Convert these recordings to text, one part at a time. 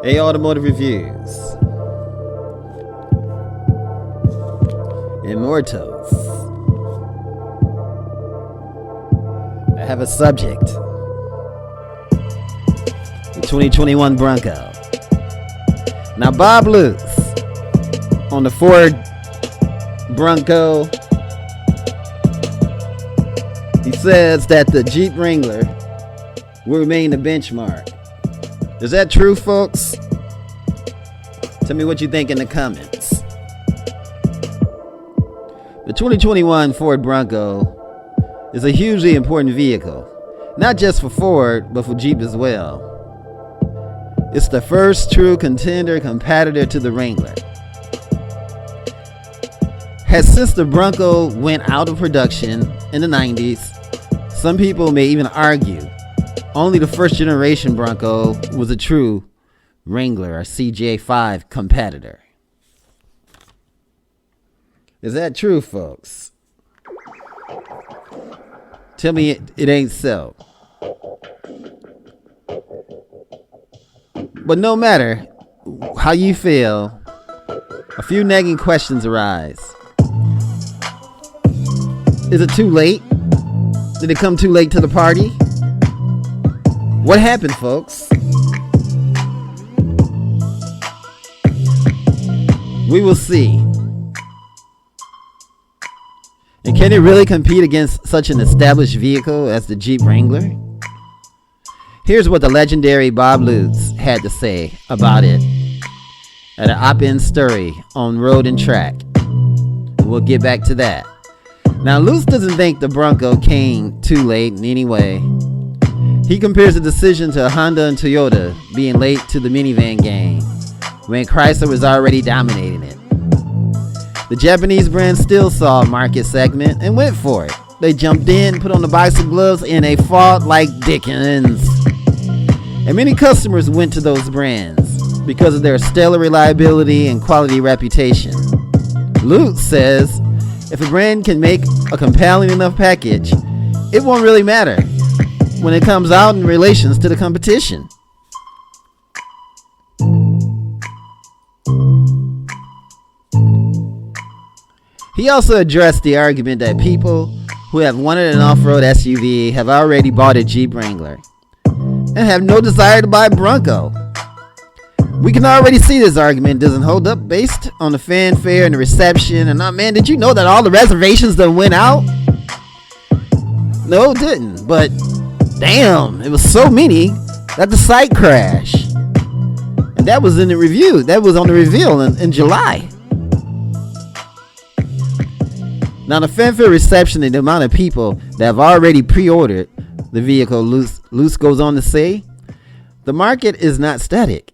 A Automotive Reviews. Immortals. I have a subject. The 2021 Bronco. Now Bob Lutz on the Ford Bronco, he says that the Jeep Wrangler will remain the benchmark. Is that true, folks? Tell me what you think in the comments. The 2021 Ford Bronco is a hugely important vehicle, not just for Ford, but for Jeep as well. It's the first true contender competitor to the Wrangler. Since the Bronco went out of production in the 90s, some people may even argue only the first generation Bronco was a true Wrangler or CJ5 competitor. Is that true, folks? Tell me it ain't so. But no matter how you feel, a few nagging questions arise. Is it too late? Did it come too late to the party? What happened, folks? We will see. And can it really compete against such an established vehicle as the Jeep Wrangler? Here's what the legendary Bob Lutz had to say about it at an op-ed story on Road and Track. We'll get back to that. Now, Lutz doesn't think the Bronco came too late in any way. He compares the decision to Honda and Toyota being late to the minivan game when Chrysler was already dominating it. The Japanese brand still saw a market segment and went for it. They jumped in, put on the bicycle gloves, and they fought like Dickens. And many customers went to those brands because of their stellar reliability and quality reputation. Lutz says, if a brand can make a compelling enough package, it won't really matter when it comes out in relations to the competition. He also addressed the argument that people who have wanted an off-road SUV have already bought a Jeep Wrangler and have no desire to buy a Bronco. We can already see this argument doesn't hold up based on the fanfare and the reception. And man, did you know that all the reservations that went out? No, it didn't. But damn, it was so many that the site crashed. And that was in the review. That was on the reveal in July. Now, the fanfare reception and the amount of people that have already pre-ordered the vehicle, Lutz goes on to say, the market is not static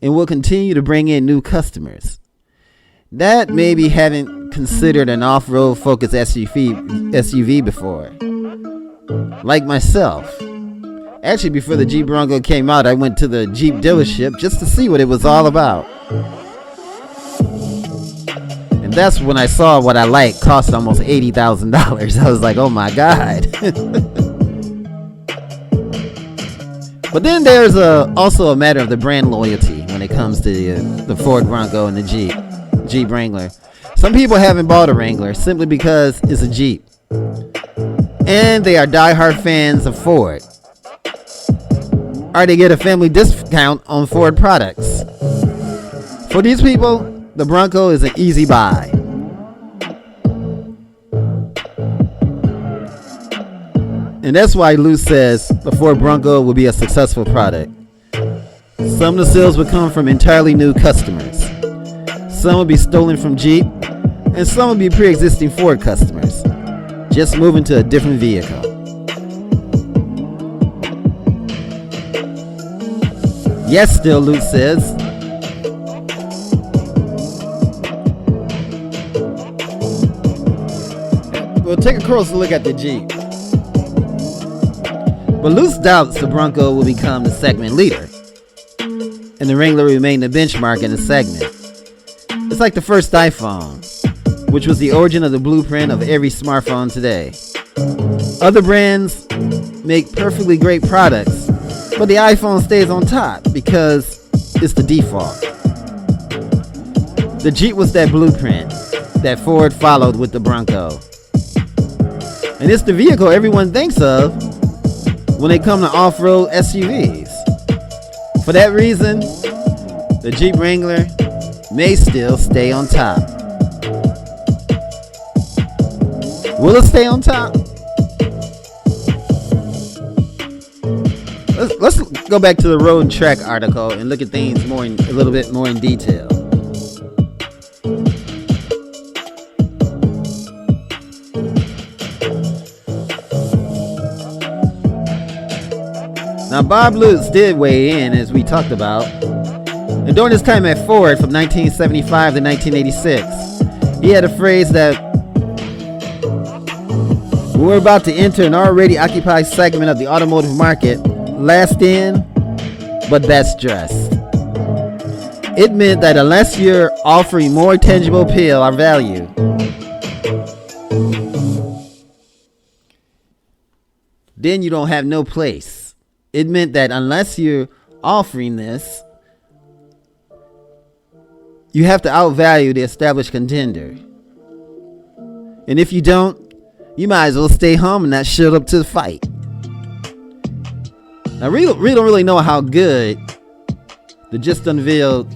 and will continue to bring in new customers that maybe haven't considered an off-road focused SUV before, like myself. Actually, before the Jeep Bronco came out, I went to the Jeep dealership just to see what it was all about. And that's when I saw what I liked cost almost $80,000. I was like, oh my God. But then there's also a matter of the brand loyalty when it comes to the Ford Bronco and the Jeep Wrangler. Some people haven't bought a Wrangler simply because it's a Jeep, and they are diehard fans of Ford, or they get a family discount on Ford products. For these people, the Bronco is an easy buy. And that's why Lutz says the Ford Bronco will be a successful product. Some of the sales will come from entirely new customers. Some will be stolen from Jeep, and some will be pre-existing Ford customers, just moving to a different vehicle. Yes, still, Lutz says. We'll take a closer look at the Jeep. But Lutz doubts the Bronco will become the segment leader, and the Wrangler will remain the benchmark in the segment. It's like the first iPhone, which was the origin of the blueprint of every smartphone today. Other brands make perfectly great products, but the iPhone stays on top because It's the default. The Jeep was that blueprint that Ford followed with the Bronco. And it's the vehicle everyone thinks of when they come to off-road SUVs. For that reason, the Jeep Wrangler may still stay on top. Will it stay on top? Let's go back to the Road and Track article and look at things a little bit more in detail. Now, Bob Lutz did weigh in, as we talked about. And during his time at Ford from 1975 to 1986, he had a phrase that we're about to enter an already occupied segment of the automotive market, last in, but best dressed. It meant that unless you're offering more tangible appeal or value, then you don't have no place. It meant that unless you're offering this, you have to outvalue the established contender. And if you don't, you might as well stay home and not show up to the fight. Now, we don't really know how good the just unveiled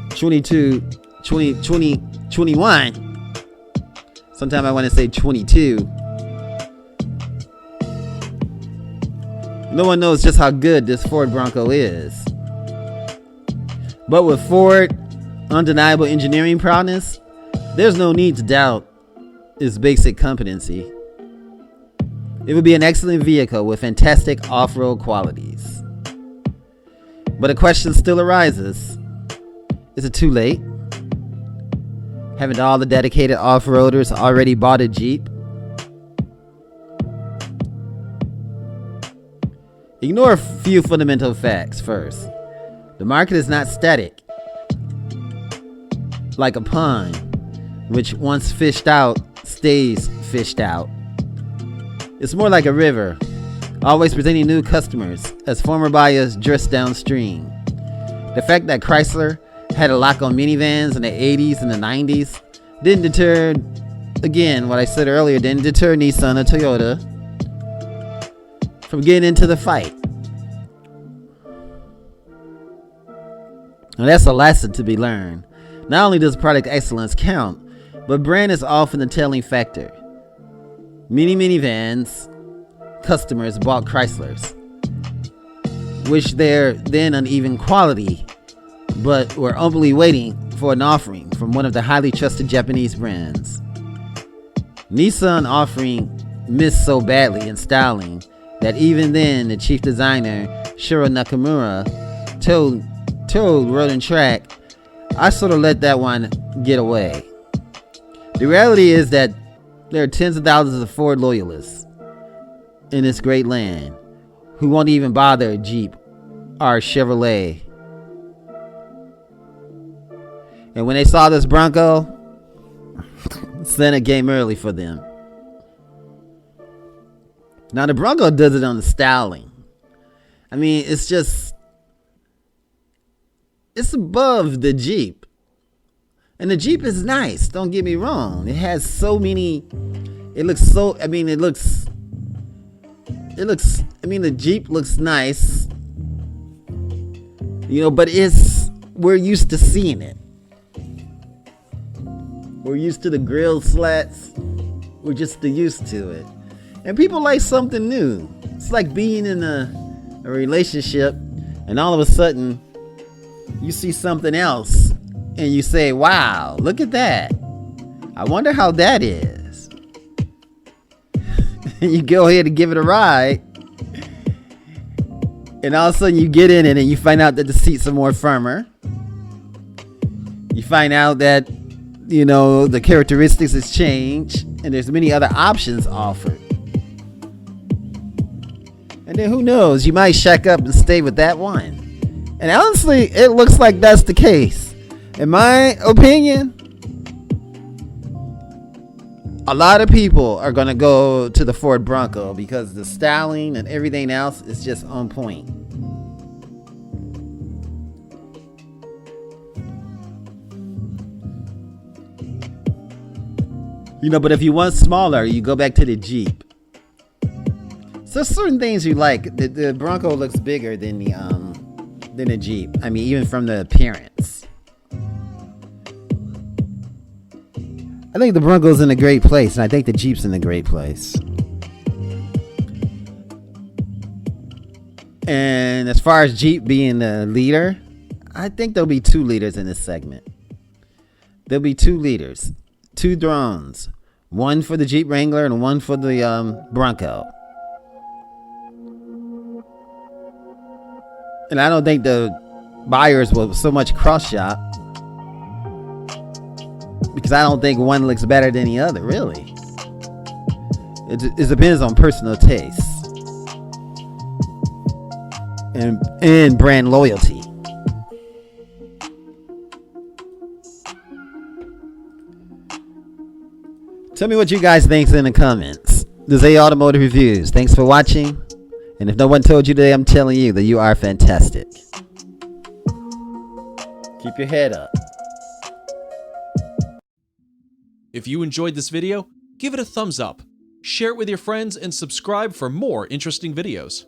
2021. Sometimes I want to say 22. No one knows just how good this Ford Bronco is. But with Ford undeniable engineering prowess, there's no need to doubt its basic competency. It would be an excellent vehicle with fantastic off-road qualities. But a question still arises. Is it too late? Haven't all the dedicated off-roaders already bought a Jeep? Ignore a few fundamental facts first. The market is not static, like a pond, which once fished out, stays fished out. It's more like a river, always presenting new customers as former buyers drift downstream. The fact that Chrysler had a lock on minivans in the 80s and the 90s didn't deter, again, what I said earlier, didn't deter Nissan or Toyota from getting into the fight. Now that's a lesson to be learned. Not only does product excellence count, but brand is often the telling factor. Many minivans customers bought Chryslers, which they're then uneven quality, but were humbly waiting for an offering from one of the highly trusted Japanese brands. Nissan offering missed so badly in styling that even then the chief designer Shiro Nakamura told Road and Track, I sort of let that one get away. The reality is that there are tens of thousands of Ford loyalists in this great land who won't even bother a Jeep or a Chevrolet. And when they saw this Bronco, Santa came early for them. Now the Bronco does it on the styling. I mean, it's above the Jeep. And the Jeep is nice, don't get me wrong. It has so many, the Jeep looks nice, but we're used to seeing it. We're used to the grill slats. We're just used to it. And people like something new. It's like being in a relationship and all of a sudden you see something else and you say, wow, look at that. I wonder how that is. You go ahead and give it a ride. And all of a sudden you get in it and you find out that the seats are more firmer. You find out that, the characteristics has changed and there's many other options offered. And then who knows, you might shack up and stay with that one. And honestly, it looks like that's the case. In my opinion, a lot of people are going to go to the Ford Bronco because the styling and everything else is just on point. But if you want smaller, you go back to the Jeep. So certain things you like. The Bronco looks bigger than the Jeep. I mean, even from the appearance. I think the Bronco's in a great place, and I think the Jeep's in a great place. And as far as Jeep being the leader, I think there'll be 2 leaders in this segment. There'll be 2 leaders, 2 drones, one for the Jeep Wrangler and one for the Bronco. And I don't think the buyers will so much cross shop, because I don't think one looks better than the other, really. It depends on personal taste and brand loyalty. Tell me what you guys think in the comments. This is Automotive Reviews. Thanks for watching. And if no one told you today, I'm telling you that you are fantastic. Keep your head up. If you enjoyed this video, give it a thumbs up, share it with your friends, and subscribe for more interesting videos.